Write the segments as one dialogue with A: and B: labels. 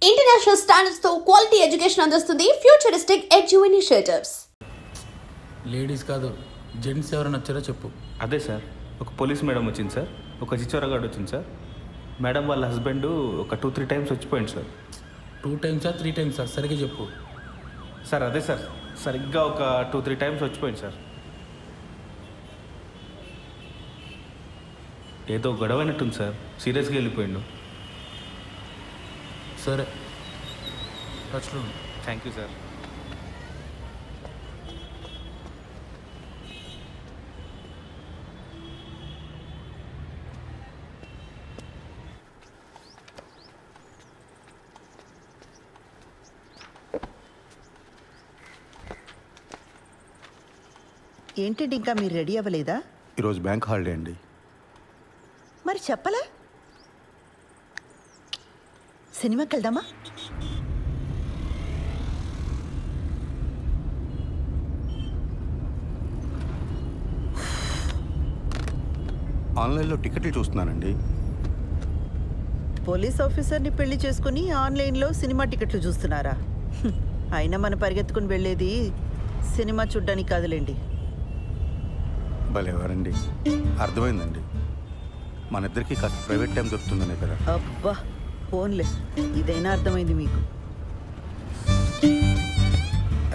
A: International standards తో quality education అందిస్తుంది futuristic edu initiatives.
B: Ladies కాదు, జెంట్స్ ఎవరైనా వచ్చారో చెప్పు.
C: అదే సార్, ఒక పోలీస్ మేడం వచ్చింది సార్, ఒక చిచ్చోరగాడు వచ్చింది సార్. మేడం వాళ్ళ హస్బెండ్ ఒక 2-3 టైమ్స్ వచ్చిపోయింది సార్.
B: 2 టైమ్సా 3 టైమ్సా సరిగ్గా చెప్పు.
C: సార్ అదే సార్, సరిగ్గా ఒక 2-3 టైమ్స్ వచ్చిపోయింది సార్. ఏదో గొడవ అయినట్టుంది సార్, సీరియస్గా వెళ్ళిపోయిండు.
B: సరే, టచ్లో ఉండు.
C: Thank you sir.
D: ఏంటండి ఇంకా మీరు రెడీ అవ్వలేదా?
E: ఈరోజు బ్యాంక్ హాలిడే అండి.
D: మరి చెప్పలే. సినిమాకి వెళ్దామా?
E: ఆన్లైన్లో టికెట్లు చూస్తున్నానండి.
D: పోలీస్ ఆఫీసర్ని పెళ్లి చేసుకుని ఆన్లైన్లో సినిమా టికెట్లు చూస్తున్నారా? అయినా మనం పరిగెత్తుకుని వెళ్ళేది సినిమా చూడ్డానికి కాదులేండి.
E: భలేవారండి, అర్థమైందండి. మన ఇద్దరికి కాస్త ప్రైవేట్ టైం దొరుకుతుందనే కదా.
D: అబ్బా ఫోన్లే, ఇదైనా అర్థమైంది మీకు.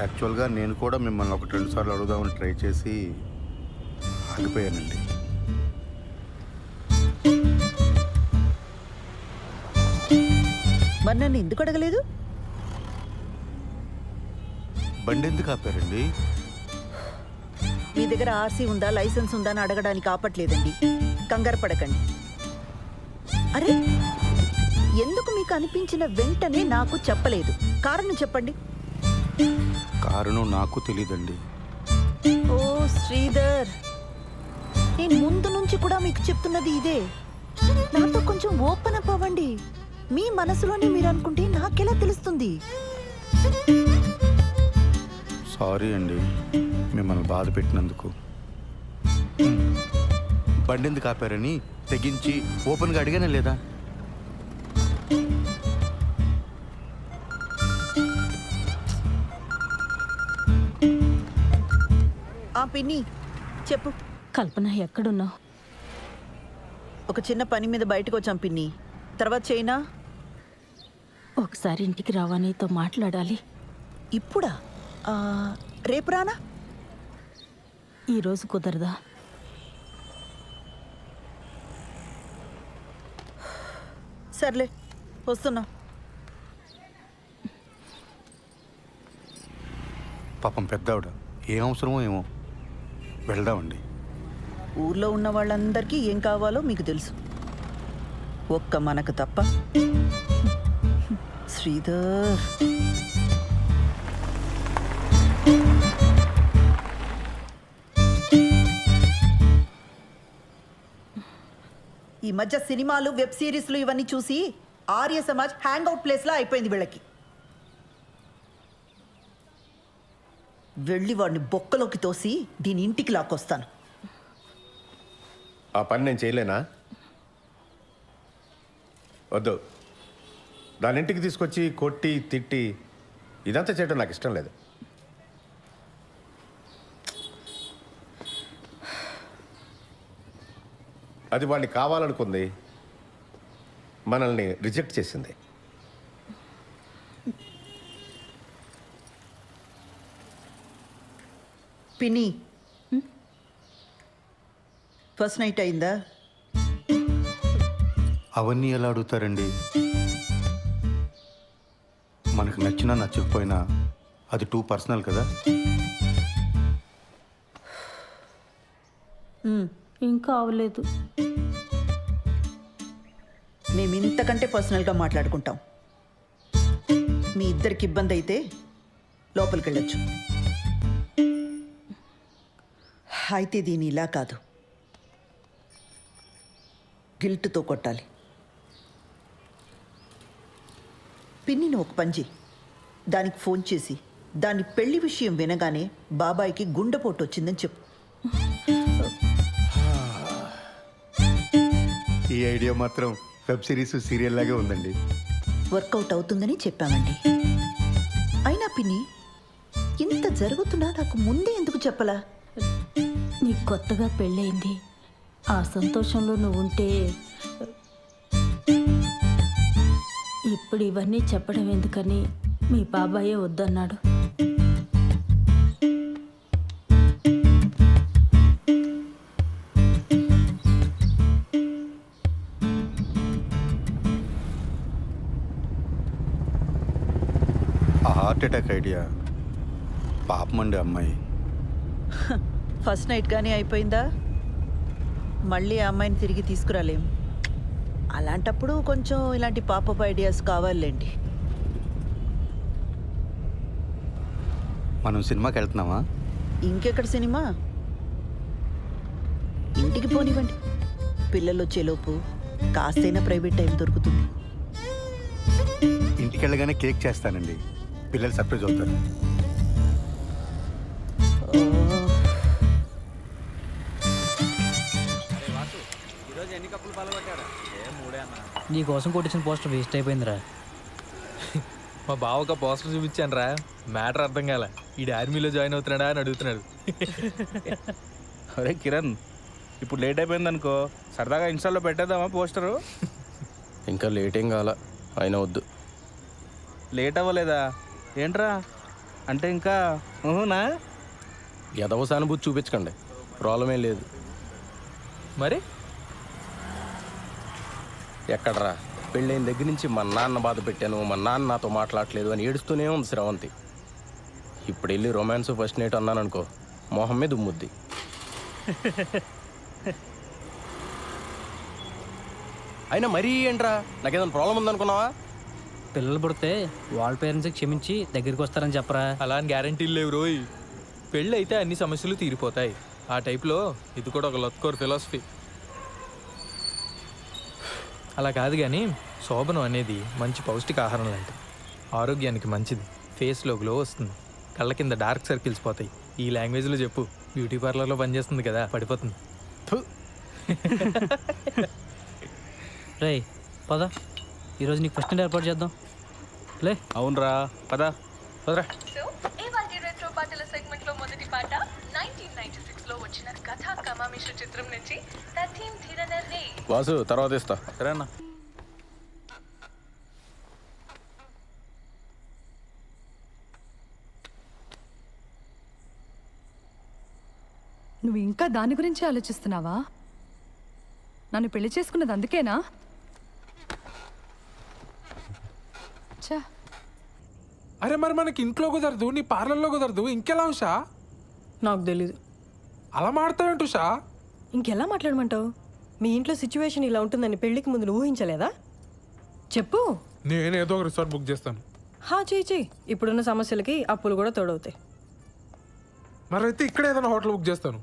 E: యాక్చువల్గా నేను కూడా మిమ్మల్ని 1-2 సార్లు అడుగుదామని ట్రై చేసి ఆగిపోయానండి.
D: మరి నన్ను ఎందుకు అడగలేదు?
E: బండి ఎందుకు ఆపారండి?
D: మీ దగ్గర ఆర్సీ ఉందా, లైసెన్స్ ఉందా అని అడగడానికి ఆపట్లేదండి. కంగారు పడకండి. అరే, ఎందుకు మీకు అనిపించిన వెంటనే నాకు చెప్పలేదు? కారణం చెప్పండి.
E: కారణం నాకు తెలీదండి.
D: ఓ శ్రీధర్, నేను ముందు నుంచి కూడా మీకు చెప్తున్నది ఇదే. నాతో కొంచెం ఓపెన్ అప్ అవ్వండి. మీ మనసులోనే మీరు అనుకుంటే నాకెలా తెలుస్తుంది?
E: సారీ అండి, మిమ్మల్ని బాధ పెట్టినందుకు. బండి ఎందుకు ఆపారని తెగించి ఓపెన్గా అడిగానే లేదా?
D: ఆ పిన్ని చెప్పు.
F: కల్పన ఎక్కడున్నావు?
D: ఒక చిన్న పని మీద బయటకు వచ్చాం పిన్ని, తర్వాత చేయనా?
F: ఒకసారి ఇంటికి రావా, నీతో మాట్లాడాలి.
D: ఇప్పుడా? రేపు రానా?
F: ఈరోజు కుదరదా?
D: సర్లే, వస్తున్నా.
E: పాపం పెద్దావిడ, ఏం అవసరమో ఏమో. వెళ్దామండి.
D: ఊర్లో ఉన్న వాళ్ళందరికీ ఏం కావాలో మీకు తెలుసు, ఒక్క మనకు తప్ప. శ్రీధర్, ఈ మధ్య సినిమాలు, వెబ్ సిరీస్లు ఇవన్నీ చూసి ఆర్య సమాజ్ హ్యాంగ్ అవుట్ ప్లేస్లా అయిపోయింది వీళ్ళకి. వెళ్ళి వాడిని బొక్కలోకి తోసి దీని ఇంటికి లాక్కొస్తాను.
G: ఆ పని నేను చేయలేనా? వద్దు, దాని ఇంటికి తీసుకొచ్చి కొట్టి తిట్టి ఇదంతా చేయడం నాకు ఇష్టం లేదు. అది వాడిని కావాలనుకుంది, మనల్ని రిజెక్ట్ చేసింది.
D: పిన్ని, ఫస్ట్ నైట్ అయిందా?
E: అవన్నీ ఎలా అడుగుతారండి? మనకు నచ్చినా నచ్చకపోయినా అది టూ పర్సనల్ కదా.
F: ఇంకా అవలేదు.
D: మేము ఇంతకంటే పర్సనల్గా మాట్లాడుకుంటాం. మీ ఇద్దరికి ఇబ్బంది అయితే లోపలికి వెళ్ళొచ్చు. అయితే దీని ఇలా కాదు, గిల్ట్తో కొట్టాలి. పిన్నిని ఒక పంజి దానికి ఫోన్ చేసి దాని పెళ్లి విషయం వినగానే బాబాయికి గుండెపోటు వచ్చిందని చెప్పు.
E: ఈ ఐడియా మాత్రం వెబ్ సిరీస్ సీరియల్ లాగే ఉందండి.
D: వర్కౌట్ అవుతుందని చెప్పామండి. అయినా పిన్ని, ఇంత జరుగుతున్నా నాకు ముందే ఎందుకు చెప్పలా?
F: నీకు కొత్తగా పెళ్ళయింది, ఆ సంతోషంలో నువ్వు ఉంటే ఇప్పుడు ఇవన్నీ చెప్పడం ఎందుకని మీ బాబాయే వద్దన్నాడు.
E: ఆ హార్ట్ అటాక్ ఐడియా పాపమండి అమ్మాయి.
D: ఫస్ట్ నైట్ కానీ అయిపోయిందా? మళ్ళీ ఆ అమ్మాయిని తిరిగి తీసుకురాలేం. అలాంటప్పుడు కొంచెం ఇలాంటి పాపప్ ఐడియాస్ కావాలండి.
E: మనం సినిమాకి వెళ్తున్నామా?
D: ఇంకెక్కడ సినిమా? ఇంటికి పోనివ్వండి. పిల్లలు వచ్చేలోపు కాస్తైనా ప్రైవేట్ టైం దొరుకుతుంది.
E: ఇంటికి వెళ్ళగానే కేక్ చేస్తానండి, పిల్లలు సర్ప్రైజ్ అవుతారు.
H: నీ కోసం కొట్టించిన పోస్టర్ వేస్ట్ అయిపోయిందిరా.
I: మా బావ ఒక పోస్టర్ చూపించాను రా, మ్యాటర్ అర్థం కాల. ఈ ఆర్మీలో జాయిన్ అవుతున్నాడా అని అడుగుతున్నాడు.
C: అరే కిరణ్, ఇప్పుడు లేట్ అయిపోయింది అనుకో, సరదాగా ఇన్స్టాల్లో పెట్టేద్దామా పోస్టరు?
J: ఇంకా లేట్ ఏం కావాలా, అయినా వద్దు.
C: లేట్ అవ్వలేదా ఏంట్రా? అంటే ఇంకా ఊహునా?
J: ఎదవ సానుభూతి చూపించకండి, ప్రాబ్లం ఏం లేదు.
I: మరి
J: ఎక్కడరా, పెళ్ళైన దగ్గర నుంచి మా నాన్న బాధ పెట్టాను, మా నాన్న నాతో మాట్లాడలేదు అని ఏడుస్తూనే ఉంది శ్రవంతి. ఇప్పుడు వెళ్ళి రొమాన్స్ ఫస్ట్ నైట్ అన్నాను అనుకో, మొహం మీద ఉమ్ముద్ది. అయినా మరీ ఏంట్రా, నాకేదైనా ప్రాబ్లం ఉందనుకున్నావా?
H: పిల్లలు పుడితే వాళ్ళ పేరెంట్స్కి క్షమించి దగ్గరికి వస్తారని చెప్పరా.
I: అలా అని గ్యారంటీలు లేవు రోయ్. పెళ్ళి అయితే అన్ని సమస్యలు తీరిపోతాయి. ఆ టైప్లో ఇది కూడా ఒక లత్కోర్ ఫిలాసఫీ. అలా కాదు కానీ శోభనం అనేది మంచి పౌష్టికాహారం లాంటిది. ఆరోగ్యానికి మంచిది, ఫేస్లో గ్లో వస్తుంది, కళ్ళ కింద డార్క్ సర్కిల్స్ పోతాయి. ఈ లాంగ్వేజ్లో చెప్పు, బ్యూటీ పార్లర్లో పనిచేస్తుంది కదా, పడిపోతుంది.
H: రే పద, ఈరోజు నీకు ఫస్ట్ నైట్ ఏర్పాటు చేద్దాం. లే.
C: అవునరా, పదా పదరా.
K: ఇవాల్టి రెట్రో పాటల సెగ్మెంట్ లో మొదటి పాట 1996 లో వచ్చిన కథా కమామిష చిత్రం నుంచి తథీం ధిరనర్రే.
J: వాసు తర్వాత ఇస్తా.
C: సరేనా?
K: నువ్వు ఇంకా దాని గురించి ఆలోచిస్తున్నావా? నన్ను పెళ్లి చేసుకున్నది అందుకేనా? చా,
I: అరే మరి మనకి ఇంట్లో కుదరదు, నీ పార్లర్లో కుదరదు, ఇంకెలా ఉషా?
K: నాకు తెలీదు.
I: అలా మాడతావేంటి ఉషా?
K: ఇంకెలా మాట్లాడమంటావు? మీ ఇంట్లో సిచ్యువేషన్ ఇలా ఉంటుందని పెళ్లికి ముందు నువ్వు ఊహించలేదా? చెప్పు.
I: నేనేదో ఒక రిసార్ట్ బుక్ చేస్తాను.
K: చేయి. ఇప్పుడున్న సమస్యలకి అప్పులు కూడా తోడవుతాయి.
I: మరైతే ఇక్కడ ఏదైనా హోటల్ బుక్ చేస్తాను.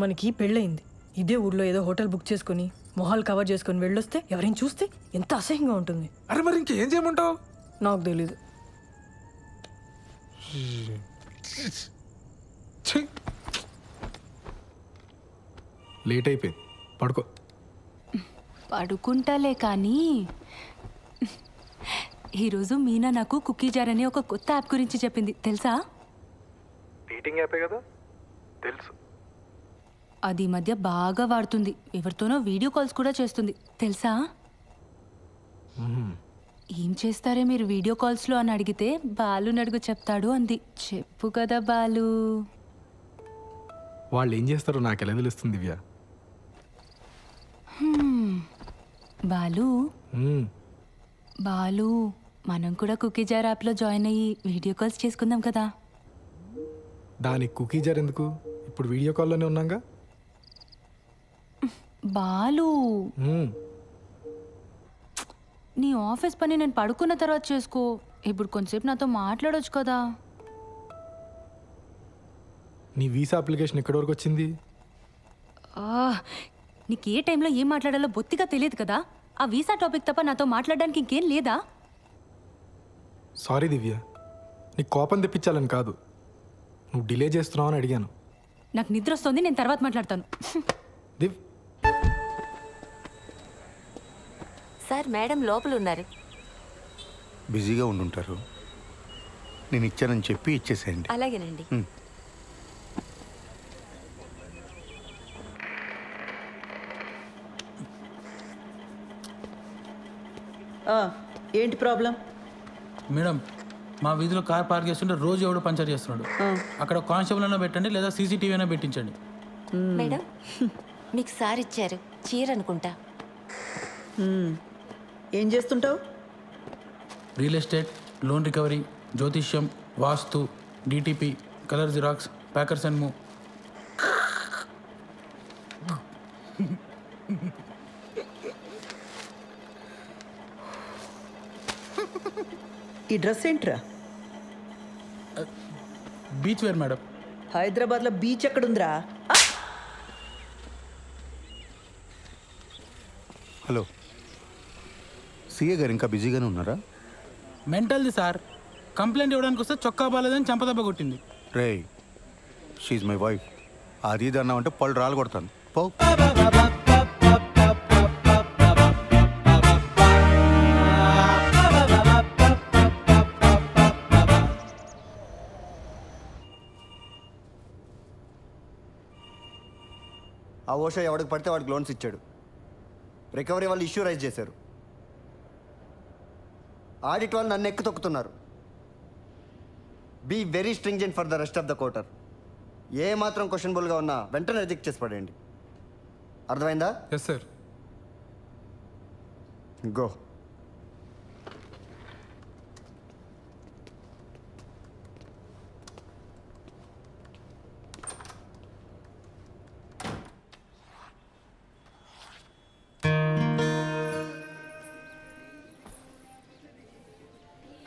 K: మనకి పెళ్ళయింది, ఇదే ఊర్లో ఏదో హోటల్ బుక్ చేసుకుని మొహాలు కవర్ చేసుకుని వెళ్ళొస్తే ఎవరైనా చూస్తే ఎంత అసహ్యంగా ఉంటుంది.
I: అరే మరి ఇంకేం చేయమంటావు?
K: నాకు తెలీదు.
I: లేట్ అయిపోయింది, పడుకో.
L: పడుకుంటాలే కానీ ఈరోజు మీనా నాకు కుకీ జార్ అనే ఒక కొత్త యాప్ గురించి చెప్పింది, తెలుసా?
I: డేటింగ్ యాపే కదా, తెలుసు.
L: అది ఈ మధ్య బాగా వాడుతుంది, ఎవరితోనో వీడియో కాల్స్ కూడా చేస్తుంది, తెలుసా? ఏం చేస్తారే మీరు వీడియో కాల్స్లో అని అడిగితే బాలు నడుగు చెప్తాడు అంది. చెప్పు కదా బాలు.
I: వాళ్ళు ఏం చేస్తారో నాకు ఎలా తెలుస్తుంది దివ్య?
L: బాలు బాలు, మనం కూడా కుకీ జార్ యాప్లో జాయిన్ అయ్యి వీడియో కాల్స్ చేసుకుందాం కదా.
I: దానికి కుకీ జార్ ఎందుకు? ఇప్పుడు వీడియో కాల్లోనే ఉన్నాగా.
L: బాలు, నీ ఆఫీస్ పని నేను పడుకున్న తర్వాత చేసుకో, ఇప్పుడు కొంచెంసేపు నాతో మాట్లాడొచ్చు కదా.
I: నీ వీసా అప్లికేషన్ ఎక్కడి వరకు వచ్చింది?
L: నీకు ఏ టైంలో ఏం మాట్లాడాలో బొత్తిగా తెలియదు కదా. ఆ వీసా టాపిక్ తప్ప నాతో మాట్లాడడానికి ఇంకేం లేదా?
I: సారీ దివ్య, నీకు కోపం తెప్పించాలని కాదు, నువ్వు డిలే చేస్తున్నావు అని అడిగాను.
L: నాకు నిద్ర వస్తుంది, నేను తర్వాత మాట్లాడతాను.
F: సార్, మేడం లోపల ఉన్నారు.
E: బిజీగా ఉండుంటారు. నేను ఇచ్చానని చెప్పి ఇచ్చేసేయండి.
L: అలాగేనండి.
D: ఏంటి ప్రాబ్లం?
B: మేడం మా వీధిలో కార్ పార్క్ చేస్తుంటే రోజు ఎవడో పంచర్ చేస్తున్నాడు. అక్కడ కానిస్టేబుల్ అయినా పెట్టండి లేదా సీసీటీవీ అయినా పెట్టించండి.
L: మేడం మీకు సార్ ఇచ్చారు చీర అనుకుంటా.
D: ఏం చేస్తుంటావు?
B: రియల్ ఎస్టేట్, లోన్ రికవరీ, జ్యోతిష్యం, వాస్తు, DTP, colour xerox, packers and move.
D: ఈ డ్రెస్ ఏంట్రా?
B: Beach wear madam.
D: హైదరాబాద్లో బీచ్ ఎక్కడుందిరా?
E: హలో, సీఏ గారు ఇంకా బిజీగానే ఉన్నారా?
B: మెంటల్ది సార్. కంప్లైంట్ ఇవ్వడానికి వస్తే చొక్కా బాలేదని చంపదెబ్బ కొట్టింది.
E: రే, షీఈ్ మై వైఫ్. అది ఇది అన్నామంటే పళ్ళు రాలు కొడతాను. పో.
M: ఆ ఓషో ఎవడికి పడితే వాడికి లోన్స్ ఇచ్చాడు. రికవరీ వాళ్ళు ఇష్యూ రైజ్ చేశారు. ఆడిట్ వాళ్ళు నన్ను ఎక్కి తొక్కుతున్నారు. Be very stringent for the rest of the quarter. ఏ మాత్రం క్వశ్చనబుల్గా ఉన్నా వెంటనే రిజెక్ట్ చేసి పడేయండి. అర్థమైందా?
I: Yes sir.
M: గో.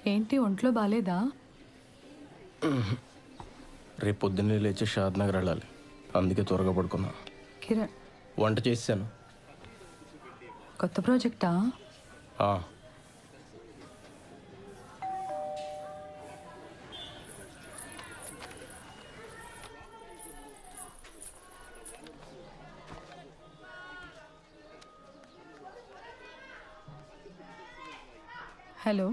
L: ఏంటి ఒంట్లో బాలేదా?
J: రేపు పొద్దున్నే లేచి షాద్ నగర్ వెళ్ళాలి, అందుకే త్వరగా పడుకున్నా.
L: కిరణ్
J: వంట చేశాను.
L: కొత్త ప్రాజెక్టా? హలో,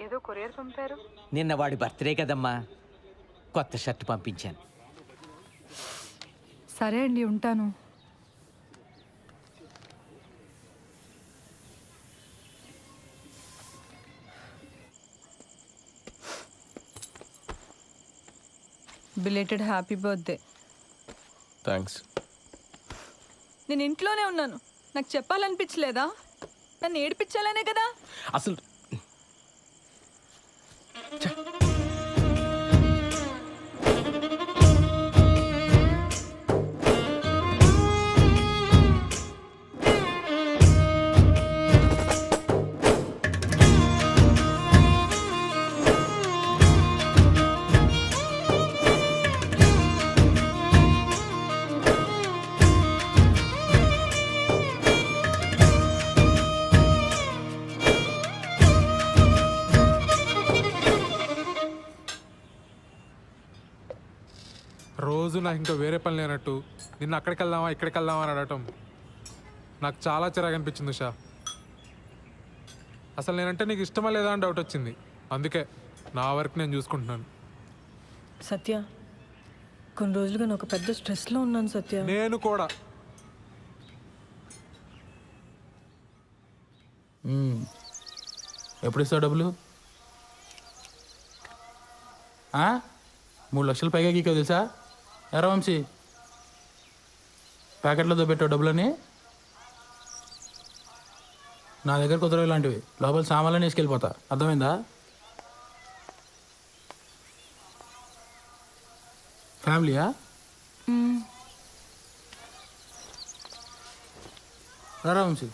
L: ఏదో కొరియర్ పంపారు.
H: నిన్న వాడి బర్త్డే కదమ్మా, కొత్త షర్ట్ పంపించాను.
L: సరే అండి, ఉంటాను. Belated happy birthday.
J: థ్యాంక్స్.
L: నేను ఇంట్లోనే ఉన్నాను, నాకు చెప్పాలనిపించలేదా? నన్ను ఏడిపించాలనే కదా.
J: అసలు
I: రోజు నాకు ఇంకా వేరే పని లేనట్టు నిన్న అక్కడికి వెళ్దామా ఇక్కడికి వెళ్దామా అని అడగటం నాకు చాలా చిరాకు అనిపించింది ఉషా. అసలు నేనంటే నీకు ఇష్టమా లేదా అని డౌట్ వచ్చింది. అందుకే నా వర్క్ నేను చూసుకుంటున్నాను.
F: సత్య, కొన్ని రోజులుగా నేను ఒక పెద్ద స్ట్రెస్లో ఉన్నాను సత్య.
I: నేను కూడా.
B: ఎప్పుడు ఇస్తావు డబ్బులు? 3 లక్షలు పైగా గీకో తెలుసా? ఎరా వంశీ, ప్యాకెట్లో పెట్టావు డబ్బులని. నా దగ్గర కుదరవు ఇలాంటివి. లోపల సామాన్లని వేసుకెళ్ళిపోతా, అర్థమైందా? ఫ్యామిలీయా? రా వంశీ.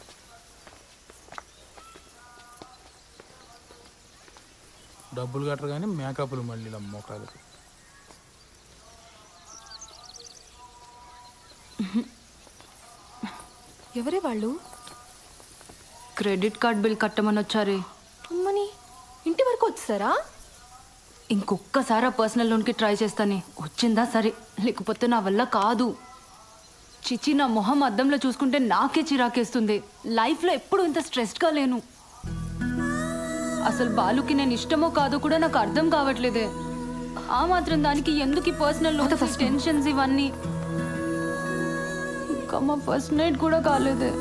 B: డబ్బులు కట్టరు కానీ మేకప్లు మళ్ళీ మోకాలకి.
L: ఎవరే వాళ్ళు? క్రెడిట్ కార్డ్ బిల్ కట్టమని వచ్చారే. అమ్మని, ఇంటి వరకు వచ్చారా? ఇంకొక్కసారి ఆ పర్సనల్ లోన్కి ట్రై చేస్తానే. వచ్చిందా సరే, లేకపోతే నా వల్ల కాదు. చిచి, నా మొహం అద్దంలో చూసుకుంటే నాకే చిరాకేస్తుంది. లైఫ్లో ఎప్పుడు ఇంత స్ట్రెస్డ్గా లేను. అసలు బాలుకి నేను ఇష్టమో కాదో కూడా నాకు అర్థం కావట్లేదే. ఆ మాత్రం దానికి ఎందుకు ఈ పర్సనల్ లోన్స్, టెన్షన్స్ ఇవన్నీ? ఇంకా మా ఫస్ట్ నైట్ కూడా కాలేదే.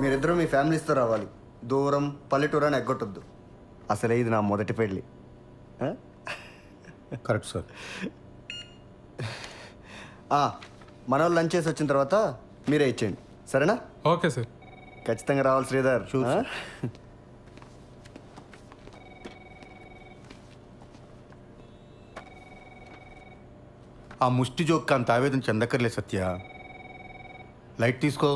M: మీరిద్దరూ మీ ఫ్యామిలీస్తో రావాలి. దూరం పల్లెటూరు అని ఎగ్గొట్టొద్దు. అసలే ఇది నా మొదటి పెళ్ళి.
G: Correct sir.
M: మన వాళ్ళు లంచ్ చేసి వచ్చిన తర్వాత మీరే ఇచ్చేయండి, సరేనా?
I: Okay sir.
M: ఖచ్చితంగా రావాలి శ్రీధర్.
E: ఆ ముష్టి జోక్ అంత ఆవేదన చెందక్కర్లే సత్య. లైట్ తీసుకో.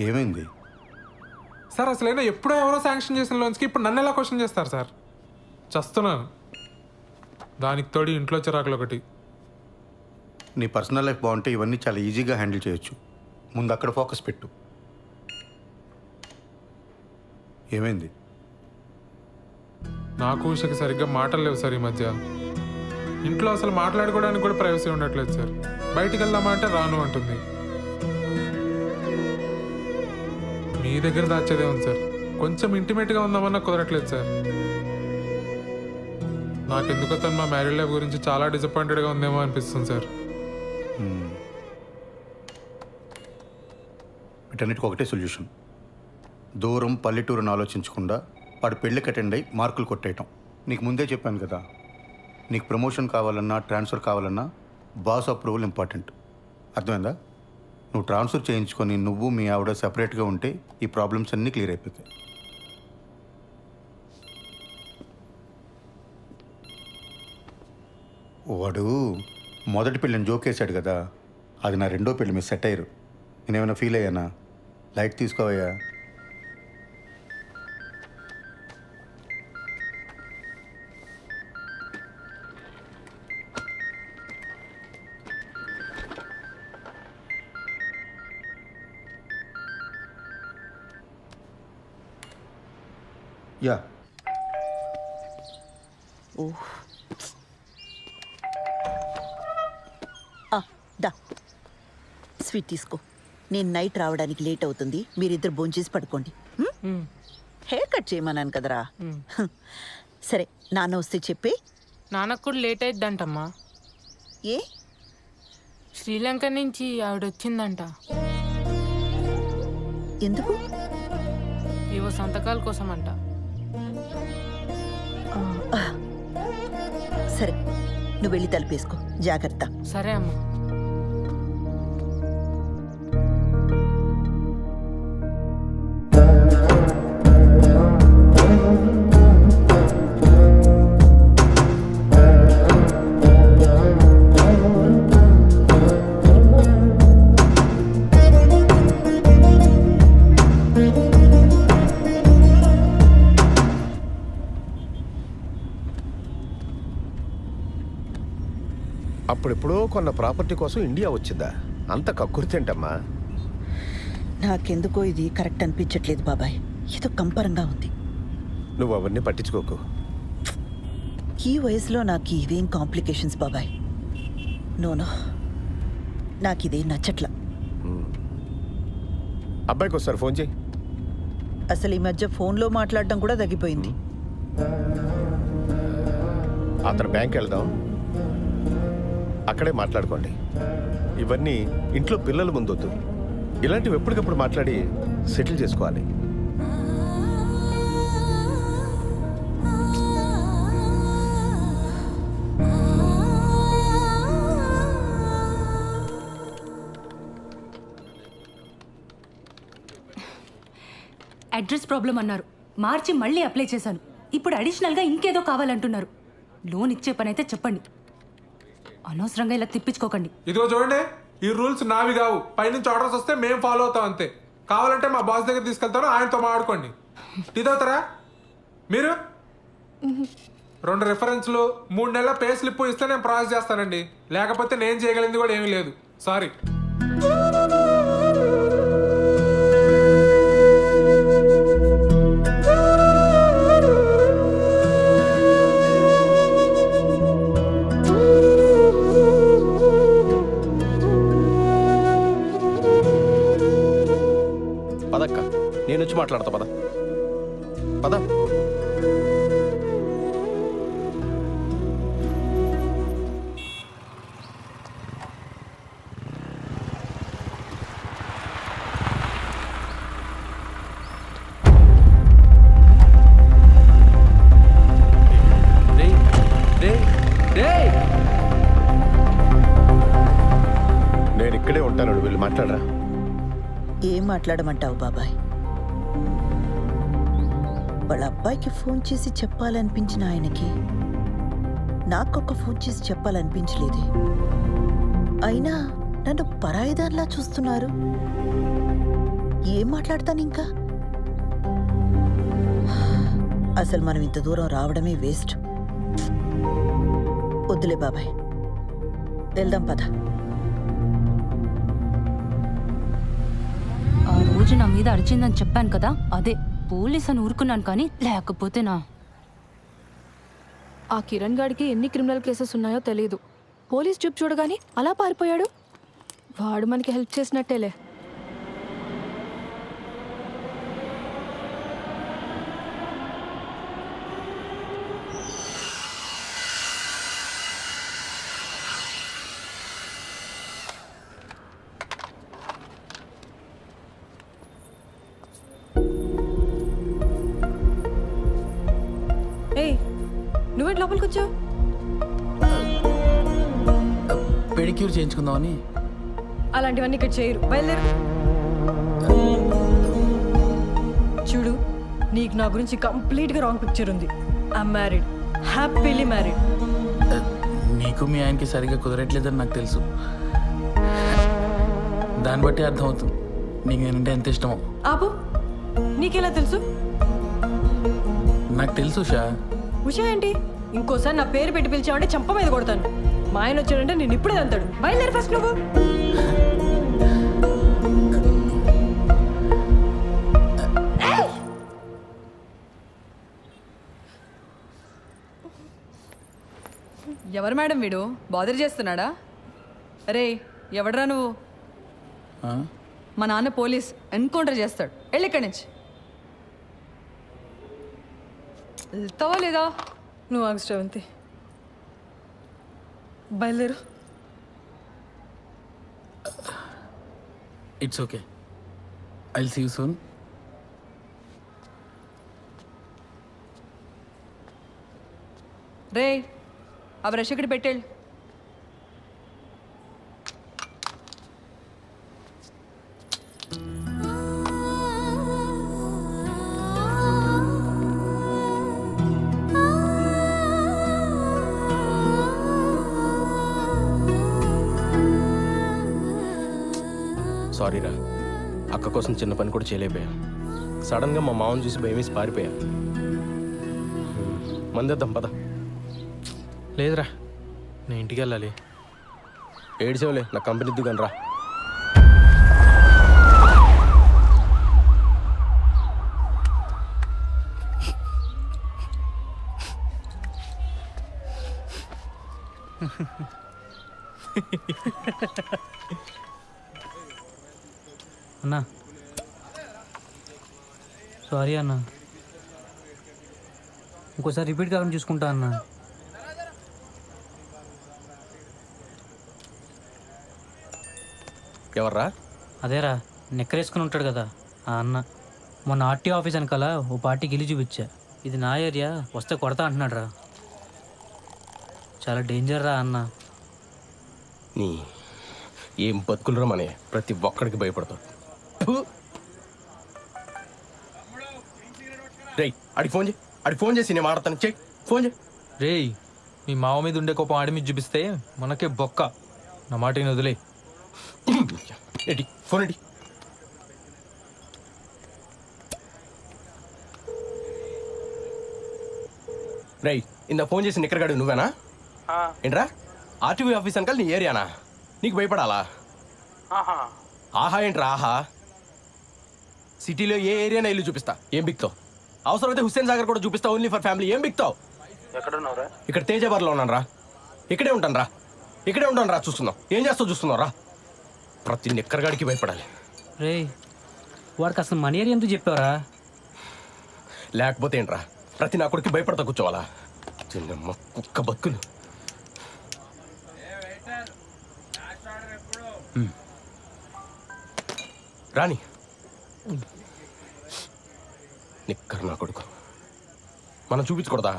E: ఏమైంది
I: సార్ అసలైనా ఎప్పుడో ఎవరో శాంక్షన్ చేసిన లోన్స్కి ఇప్పుడు నన్ను ఎలా క్వశ్చన్ చేస్తారు సార్? చస్తున్నాను. దానికి తోడి ఇంట్లో చిరాకులు ఒకటి.
E: నీ పర్సనల్ లైఫ్ బాగుంటే ఇవన్నీ చాలా ఈజీగా హ్యాండిల్ చేయొచ్చు. ముందు అక్కడ ఫోకస్ పెట్టు. ఏమైంది?
I: నాకు ఉషకి సరిగ్గా మాటలు లేవు సార్ ఈ మధ్య. ఇంట్లో అసలు మాట్లాడుకోవడానికి కూడా ప్రైవసీ ఉండట్లేదు సార్. బయటికి వెళ్దామా అంటే రాను అంటుంది. మీ దగ్గర దాచేదే ఉంది సార్. కొంచెం ఇంటిమేట్గా ఉందామన్నా కుదరట్లేదు సార్. నాకెందుకో తను మా మ్యారీడ్ లైఫ్ గురించి చాలా డిసప్పాయింటెడ్గా ఉందేమో అనిపిస్తుంది సార్.
E: వీటన్నిటికి ఒకటే సొల్యూషన్. దూరం పల్లెటూరుని ఆలోచించకుండా వాడు పెళ్ళికి అటెండ్ అయ్యి మార్కులు కొట్టేయటం. నీకు ముందే చెప్పాను కదా, నీకు ప్రమోషన్ కావాలన్నా ట్రాన్స్ఫర్ కావాలన్నా బాస్ అప్రూవల్ ఇంపార్టెంట్. అర్థమైందా? నువ్వు ట్రాన్స్ఫర్ చేయించుకొని నువ్వు మీ ఆవిడ సెపరేట్గా ఉంటే ఈ ప్రాబ్లమ్స్ అన్నీ క్లియర్ అయిపోతాయి. వాడు మొదటి పెళ్ళిని జోకేశాడు కదా, అది నా రెండో పెళ్ళి మీరు సెట్ అయ్యారు. నేనేమైనా ఫీల్ అయ్యానా? లైట్ తీసుకోవయ్యా. యా.
D: దా స్వీట్ తీసుకో. నేను నైట్ రావడానికి లేట్ అవుతుంది. మీరిద్దరు భోంచేసి పడుకోండి. హెయిర్ కట్ చేయమన్నాను కదరా. సరే, నాన్న వస్తే చెప్పి.
F: నాన్నకు కూడా లేట్ అయిద్దంటమ్మా.
D: ఏ?
F: శ్రీలంక నుంచి ఆవిడ వచ్చిందంట.
D: ఎందుకు?
F: ఏవో సంతకాల కోసం అంట.
D: సరే, నువ్వు వెళ్ళి తలుపేసుకో. జాగ్రత్త.
F: సరే అమ్మా.
G: అప్పుడెప్పుడో కొన్న ప్రాపర్టీ కోసం ఇండియా వచ్చిందా? అంత కక్కుర్తేంటమ్మా?
D: నాకెందుకో ఇది కరెక్ట్ అనిపించట్లేదు బాబాయ్. ఏదో కంపరంగా ఉంది.
G: నువ్వు అవన్నీ పట్టించుకోకు.
D: ఈ వయసులో నాకు ఇవేం కాంప్లికేషన్స్ బాబాయ్. నోనో, నాకు ఇదే నచ్చట్లా.
G: అబ్బాయికి ఒకసారి ఫోన్ చేయి.
D: అసలు ఈ మధ్య ఫోన్లో మాట్లాడడం కూడా తగ్గిపోయింది.
G: అతను బ్యాంక్ వెళ్దాం, అక్కడే మాట్లాడుకోండి. ఇవన్నీ ఇంట్లో పిల్లల ముందొద్దు. ఇలాంటివి ఎప్పటికప్పుడు మాట్లాడి సెటిల్ చేసుకోవాలి.
L: అడ్రస్ ప్రాబ్లం అన్నారు, మార్చి మళ్ళీ అప్లై చేశాను. ఇప్పుడు అడిషనల్గా ఇంకేదో కావాలంటున్నారు. లోన్ ఇచ్చే పని అయితే చెప్పండి, అనవసరంగా ఇలా తిప్పించుకోకండి.
I: ఇదిగో చూడండి, ఈ రూల్స్ నావి కావు. పైనుంచి ఆర్డర్స్ వస్తే మేము ఫాలో అవుతాం అంతే. కావాలంటే మా బాస్ దగ్గర తీసుకెళ్తాను, ఆయనతో మాట్లాడుకోండి. టీ అవుతారా మీరు? 2 రిఫరెన్స్లు 3 నెలల పే స్లిప్ ఇస్తే నేను ప్రాసెస్ చేస్తానండి. లేకపోతే నేను చేయగలిగింది కూడా ఏమీ లేదు. సారీ.
J: మాట్లాడతా పద పద.
G: నేను ఇక్కడే ఉంటాను, నువ్వు వెళ్ళి మాట్లాడరా.
D: ఏం మాట్లాడమంటావు బాబాయ్? వాళ్ళ అబ్బాయికి ఫోన్ చేసి చెప్పాలనిపించిన ఆయనకి నాకొక ఫోన్ చేసి చెప్పాలనిపించలేదే. అయినా నన్ను పరాయిదాన్లా చూస్తున్నారు. ఏం మాట్లాడతాను ఇంకా? అసలు మనం ఇంత దూరం రావడమే వేస్ట్. వద్దులే బాబాయ్, వెళ్దాం పద.
L: ఆ రోజు నా మీద అరిచిందని చెప్పాను కదా, అదే పోలీస్ అని ఊరుకున్నాను. కానీ లేకపోతే
N: ఆ కిరణ్ గాడికి ఎన్ని క్రిమినల్ కేసెస్ ఉన్నాయో తెలియదు. పోలీస్ చూపు చూడగానే అలా పారిపోయాడు. వాడు మనకి హెల్ప్ చేసినట్టేలే.
F: నువ్వేంటి లోపలికి వచ్చావు?
B: పెడిక్యూర్ చేయించుకుందామని.
F: అలాంటివన్నీ ఇక్కడ చేయరు, బయలుదేరు. చూడు, నీకు నా గురించి కంప్లీట్గా రాంగ్ పిక్చర్ ఉంది. I'm married, happily married.
B: నీకు మీ ఆయనకి సరిగ్గా కుదరట్లేదని నాకు తెలుసు. దాన్ని బట్టి అర్థమవుతుంది నీకు నేనంటే ఎంత ఇష్టమో.
F: ఆపు, నీకెలా తెలుసు?
B: నాకు తెలుసు షా.
F: ఉషా ఏంటి? ఇంకోసారి నా పేరు పెట్టి పిలిచావంటే చంప మీద కొడతాను. మా ఆయన వచ్చాడంటే నేను ఇప్పుడే అంతాడు. బయలుదేరి ఫస్ట్ నువ్వు.
N: ఎవరు మేడం వీడు? బాదర్ చేస్తున్నాడా? అరే ఎవడరా నువ్వు? మా నాన్న పోలీస్, ఎన్కౌంటర్ చేస్తాడు. వెళ్ళి ఇక్కడి నుంచి. వెళ్తావా లేదా?
F: నువ్వు ఆగు శ్రవంతి, బయలుదేరు.
B: It's okay, I will see you soon.
N: రే ఆ బ్రష్ ఇక్కడ పెట్టేళ్ళు.
J: సారీరా, అక్క కోసం చిన్న పని కూడా చేయలేకపోయా. సడన్గా మా మామని చూసి భయం వేసి పారిపోయా. మందేద్దాం పద.
I: లేదురా, నేను ఇంటికి వెళ్ళాలి.
J: ఏడ్చేవలే, నా కంపెనీ దిగాను రా.
H: అన్నా సారీ అన్నా, ఇంకోసారి రిపీట్ కావాలని చూసుకుంటా అన్నా.
J: ఎవర్రా?
H: అదేరా నెక్కరేసుకుని ఉంటాడు కదా ఆ అన్న. మొన్న ఆర్టీ ఆఫీస్ వెనకాల ఓ పార్టీకి ఇల్లు చూపించా. ఇది నా ఏరియా, వస్తే కొడతా అంటున్నాడు రా. చాలా డేంజర్ రా అన్న.
J: నీ ఏం బతుకులరా మనే, ప్రతి ఒక్కడికి భయపడతావు. రేయ్ అడిగి ఫోన్ చేయి, అడిగి ఫోన్ చేసి నేను మాట్లాడతాను. చెయ్యి ఫోన్ చేయి.
I: రేయ్, మీ మామ మీద ఉండే కోపం ఆడి మీద చూపిస్తే మనకే బొక్క. నా మాటని వదిలే.
J: ఎడి ఫోన్ ఎడి. రేయ్ ఇందా ఫోన్ చేసి నిక్కరగాడు నువ్వేనా? ఏంట్రా ఆర్టీవీ ఆఫీస్ అనకాల నీ ఏరియానా? నీకు భయపడాలా? ఆహా ఏంట్రా ఆహా? సిటీలో ఏ ఏరియానా ఇల్లు చూపిస్తా, ఏం బిక్తావు? అవసరమైతే హుస్సేన్ సాగర్ కూడా చూపిస్తా, ఓన్లీ ఫర్ ఫ్యామిలీ. ఏం బిక్తావు? ఇక్కడ తేజాబార్లో ఉన్నాను రా. ఇక్కడే ఉంటాను రా, ఇక్కడే ఉంటాను రా. చూస్తున్నావు ఏం చేస్తావు? చూస్తున్నావు రా. ప్రతి నిక్కరగాడికి భయపడాలి.
H: రే వాడికి అసలు మన ఏరియా ఎందుకు చెప్పావరా?
J: లేకపోతే ఏంట్రా, ప్రతి నా కొడుకు భయపడతా కూర్చోవాలా? చిన్నమ్మ కుక్క బతుకులు. రాని నిక్కర్ నా కొడుకు, మనం చూపించకూడదా?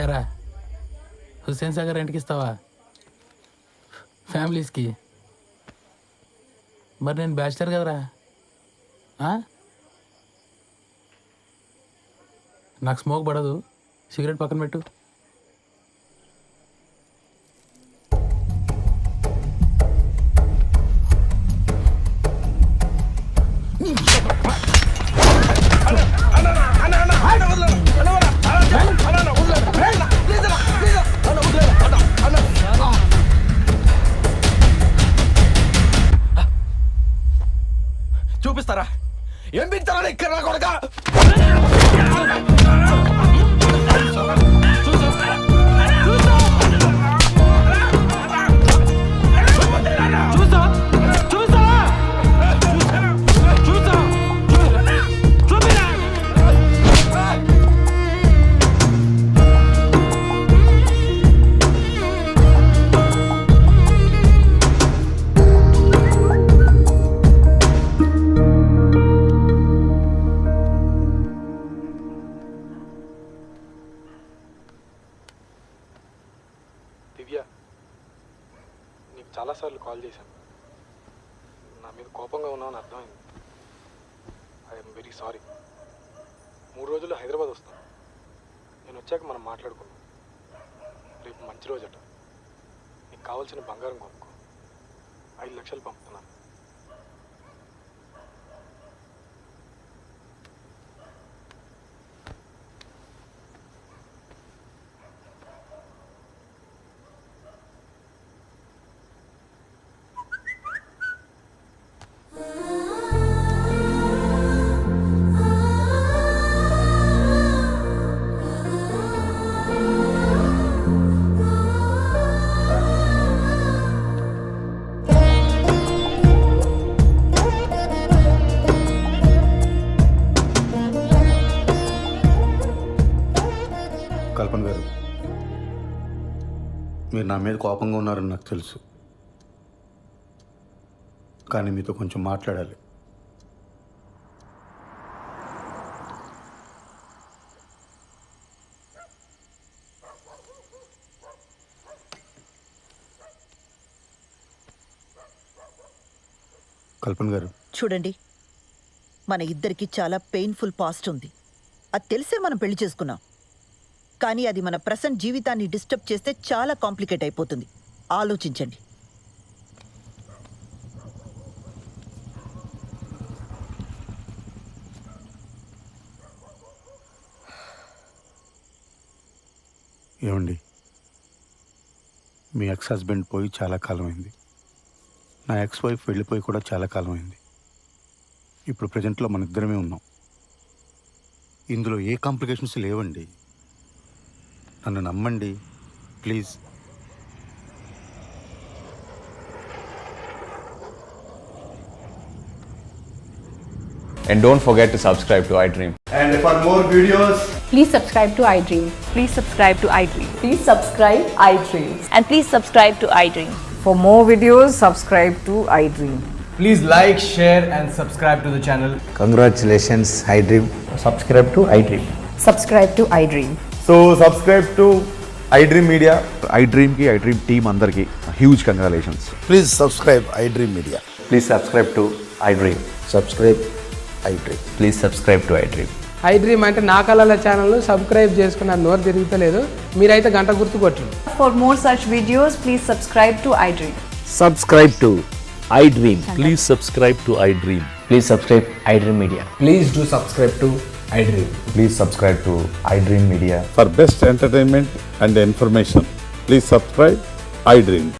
B: ఏరా హుస్సేన్ సాగర్ రెంట్కి ఇస్తావా ఫ్యామిలీస్కి? మరి నేను బ్యాచిలర్ కదరా. నాకు స్మోక్ పడదు, సిగరెట్ పక్కన పెట్టు.
J: చూపిస్తారా? ఏం పిస్తారా ఇక్కడ నా కొడుక?
I: దివ్య, నీకు చాలాసార్లు కాల్ చేశాను. నా మీద కోపంగా ఉన్నావని అర్థమైంది. I'm very sorry. 3 రోజుల్లో హైదరాబాద్ వస్తాను. నేను వచ్చాక మనం మాట్లాడుకుందాం. రేపు మంచి రోజట. నీకు కావాల్సిన బంగారం కొనుక్కో. 5 లక్షలు పంపుతున్నాను.
E: కల్పన గారు, మీరు నా మీద కోపంగా ఉన్నారని నాకు తెలుసు, కానీ మీతో కొంచెం మాట్లాడాలి. కల్పన గారు,
D: చూడండి, మన ఇద్దరికి చాలా పెయిన్ఫుల్ పాస్ట్ ఉంది. అది తెలిసే మనం పెళ్లి చేసుకున్నాం. కానీ అది మన ప్రెసెంట్ జీవితాన్ని డిస్టర్బ్ చేస్తే చాలా కాంప్లికేట్ అయిపోతుంది. ఆలోచించండి.
E: ఏమండి, మీ ఎక్స్ హస్బెండ్ పోయి చాలా కాలం అయింది. నా ఎక్స్ వైఫ్ వెళ్ళిపోయి కూడా చాలా కాలం అయింది. ఇప్పుడు ప్రజెంట్లో మన ఇద్దరమే ఉన్నాం. ఇందులో ఏ కాంప్లికేషన్స్ లేవండి. నన్ను నమ్మండి please.
O: And don't forget to subscribe to iDream.
M: And for more videos,
K: Please subscribe to iDream. Please subscribe to iDream. Please subscribe iDream. And please subscribe to iDream.
N: For more videos, subscribe to iDream.
O: Please like, share and subscribe to the channel.
M: congratulations, iDream. Subscribe to iDream.
N: Subscribe to iDream.
O: So subscribe to
P: iDream Media, iDream team అందరికి huge congratulations.
G: Please subscribe iDream Media.
O: Please subscribe to iDream.
G: Subscribe iDream.
O: Please subscribe to iDream.
F: iDream అంటే నా కళల channel subscribe చేసుకున్న నోరు తిరుగుతలేదు, మీరైతే గంట గుర్తు కొట్టండి.
K: For more such videos, please subscribe to iDream.
J: Subscribe to iDream.
O: Please subscribe to iDream.
H: Please subscribe iDream media.
J: Please do subscribe to iDream.
O: Please subscribe to iDream Media.
G: For best entertainment and information, please subscribe iDream.